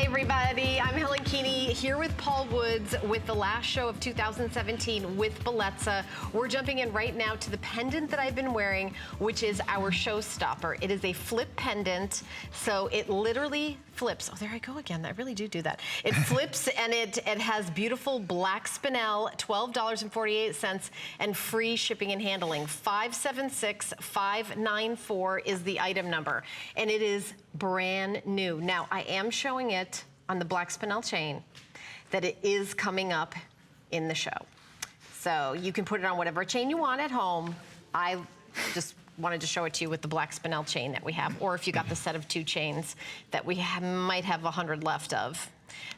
Hi, everybody. I'm Helen Keeney here with Paul Woods with the last show of 2017 with Bellezza. We're jumping in right now to the pendant that I've been wearing, which is our showstopper. It is a flip pendant, so it literally flips. Oh, there I go again. I really do that. It flips and it has beautiful black spinel, $12.48, and free shipping and handling. 576594 is the item number, and it is brand new. Now, I am showing it on the black spinel chain that it is coming up in the show. So you can put it on whatever chain you want at home. I just wanted to show it to you with the black spinel chain that we have, or if you got the set of 2 chains that we might have 100 left of.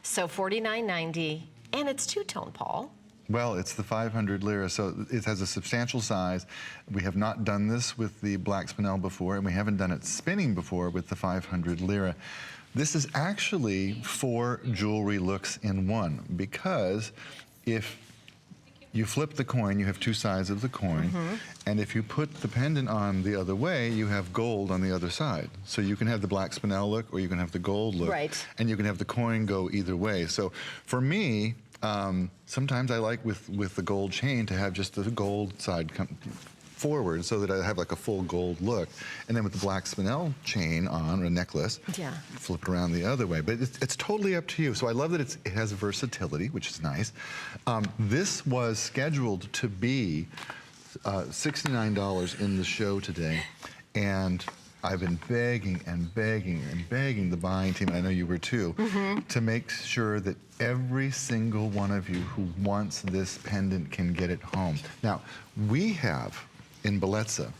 So $49.90, and it's two-tone, Paul. Well, it's the 500 lira, so it has a substantial size. We have not done this with the black spinel before, and we haven't done it spinning before with the 500 lira. This is actually 4 jewelry looks in one, because if you flip the coin, you have 2 sides of the coin, and if you put the pendant on the other way, you have gold on the other side. So you can have the black spinel look, or you can have the gold look, and you can have the coin go either way. So for me, sometimes I like with the gold chain to have just the gold side come forward so that I have like a full gold look. And then with the black spinel chain on, or a necklace, flip it around the other way. But it's totally up to you. So I love that it has versatility, which is nice. This was scheduled to be $69 in the show today. And I've been begging and begging and begging the buying team, and I know you were too, to make sure that every single one of you who wants this pendant can get it home. Now, we have, in Bellezza,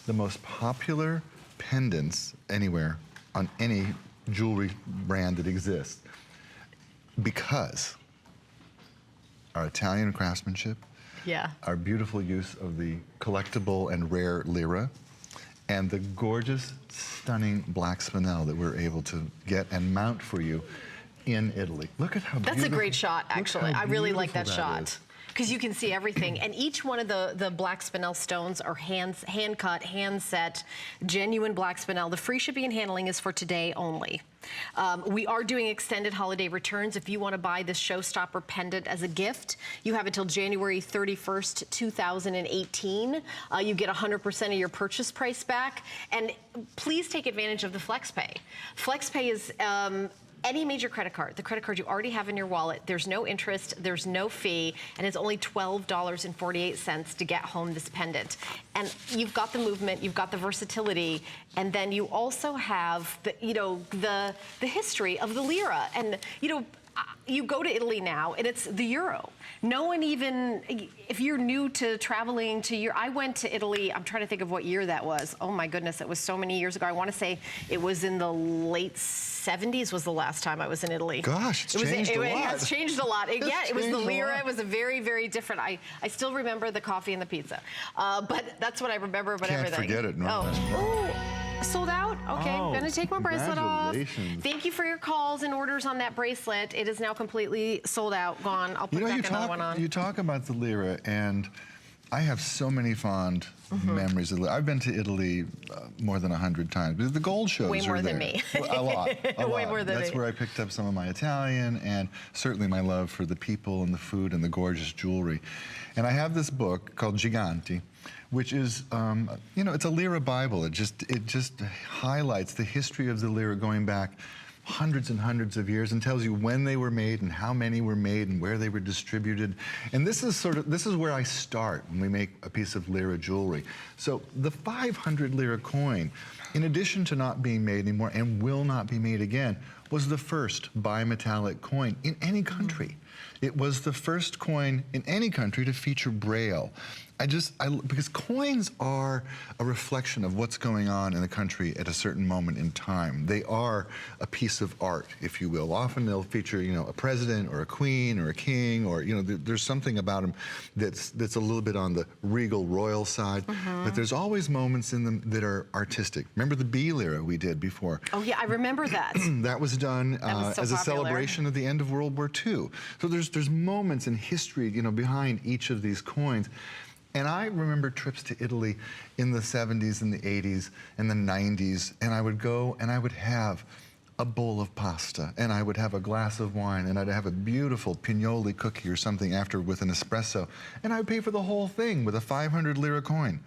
the most popular pendants anywhere on any jewelry brand that exists, because our Italian craftsmanship, our beautiful use of the collectible and rare lira, and the gorgeous, stunning black spinel that we're able to get and mount for you in Italy. Look at how beautiful. That's a great shot, actually. I really like that shot, because you can see everything. And each one of the black spinel stones are hand cut, hand set, genuine black spinel. The free shipping and handling is for today only. We are doing extended holiday returns. If you want to buy this showstopper pendant as a gift, you have until January 31st, 2018. You get 100% of your purchase price back. And please take advantage of the FlexPay. FlexPay is any major credit card, the credit card you already have in your wallet. There's no interest, there's no fee, and it's only $12.48 to get home this pendant. And you've got the movement, you've got the versatility, and then you also have the, the history of the lira. And you go to Italy now, and it's the euro. No one even, if you're new to traveling to Europe, I went to Italy, I'm trying to think of what year that was. Oh my goodness, it was so many years ago. I want to say it was in the late 70s was the last time I was in Italy. Gosh, it's changed a lot. It has changed a lot. It was the lira. It was a very, very different. I still remember the coffee and the pizza. But that's what I remember about everything. Can't forget it, no. Sold out? Okay, I'm gonna take my bracelet off. Thank you for your calls and orders on that bracelet. It is now completely sold out, gone. I'll put back another one on. You talk about the lira, and I have so many fond memories of Italy. I've been to Italy more than 100 times. Because the gold shows Way more than me. A lot. Way more than me. That's where I picked up some of my Italian, and certainly my love for the people and the food and the gorgeous jewelry. And I have this book called Giganti, which is, it's a lira Bible. It just highlights the history of the lira going back hundreds and hundreds of years, and tells you when they were made and how many were made and where they were distributed. And this is where I start when we make a piece of lira jewelry. So the 500 lira coin, in addition to not being made anymore and will not be made again, was the first bimetallic coin in any country. It was the first coin in any country to feature Braille. Because coins are a reflection of what's going on in the country at a certain moment in time. They are a piece of art, if you will. Often they'll feature, a president or a queen or a king, or, there's something about them that's a little bit on the regal royal side. But there's always moments in them that are artistic. Remember the bee lira we did before? Oh yeah, I remember that. That was done as a celebration of the end of World War II. So there's moments in history, behind each of these coins. And I remember trips to Italy in the 70s and the 80s and the 90s, and I would go and I would have a bowl of pasta, and I would have a glass of wine, and I'd have a beautiful pinoli cookie or something after with an espresso, and I would pay for the whole thing with a 500 lira coin.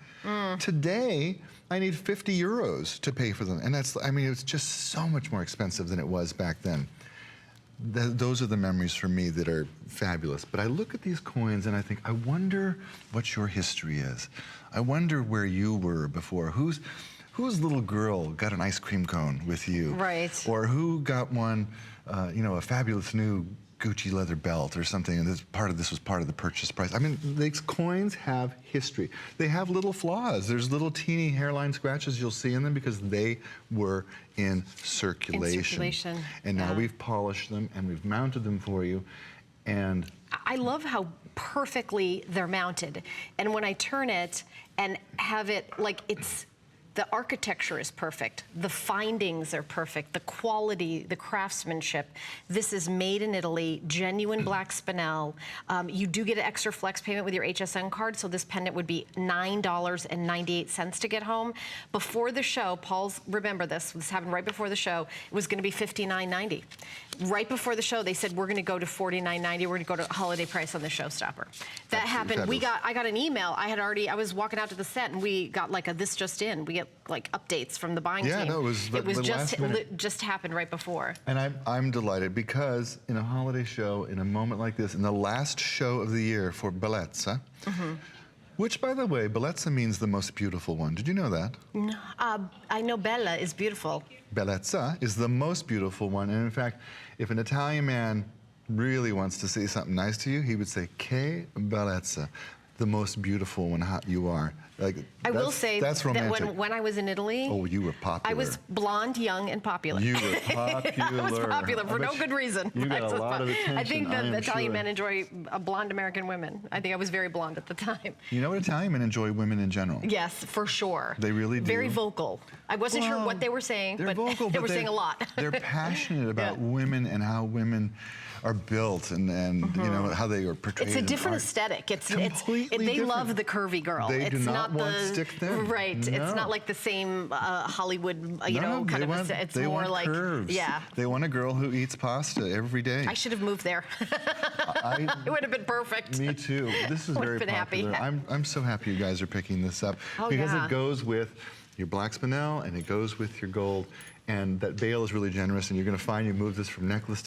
Today, I need 50 euros to pay for them, and that's, I mean, it's just so much more expensive than it was back then. Those are the memories for me that are fabulous. But I look at these coins and I think, I wonder what your history is. I wonder where you were before. Whose little girl got an ice cream cone with you? Right. Or who got one, you know, a fabulous new Gucci leather belt or something, and this was part of the purchase price. I mean, these coins have history. They have little flaws. There's little teeny hairline scratches you'll see in them because they were in circulation. And now we've polished them and we've mounted them for you. And I love how perfectly they're mounted. And when I turn it and have it, like, the architecture is perfect. The findings are perfect. The quality, the craftsmanship. This is made in Italy, genuine black Spinel. You do get an extra flex payment with your HSN card, so this pendant would be $9.98 to get home. Before the show, remember this happened right before the show, it was gonna be $59.90. Right before the show, they said, we're gonna go to $49.90, we're gonna go to holiday price on the showstopper. That happened, I got an email, I was walking out to the set and we got like a this just in. We get like updates from the buying team. No, it was just happened right before. And I'm delighted because in a holiday show, in a moment like this, in the last show of the year for Bellezza, which, by the way, Bellezza means the most beautiful one. Did you know that? No, I know Bella is beautiful. Bellezza is the most beautiful one. And in fact, if an Italian man really wants to say something nice to you, he would say, che bellezza, the most beautiful one you are. Like, I will say that's romantic. That when I was in Italy, oh, you were popular. I was blonde, young, and popular. You were popular. I was popular for no good reason. You got a lot of attention. I think that Italian men enjoy blonde American women. I think I was very blonde at the time. You know what, Italian men enjoy women in general. Yes, for sure. They really do. Very vocal. I wasn't sure what they were saying, but vocal, they were saying a lot. They're passionate about women and how women are built and you know how they are portrayed. It's a different aesthetic. They love the curvy girl. They do not want stick thin. Right. No. It's not like the same Hollywood, you know, kind of. It's more like curves. Yeah. They want a girl who eats pasta every day. I should have moved there. It would have been perfect. Me too. This is very popular. I'm so happy you guys are picking this up because it goes with your black Spinel and it goes with your gold. And that bail is really generous, and you're going to find you move this from necklace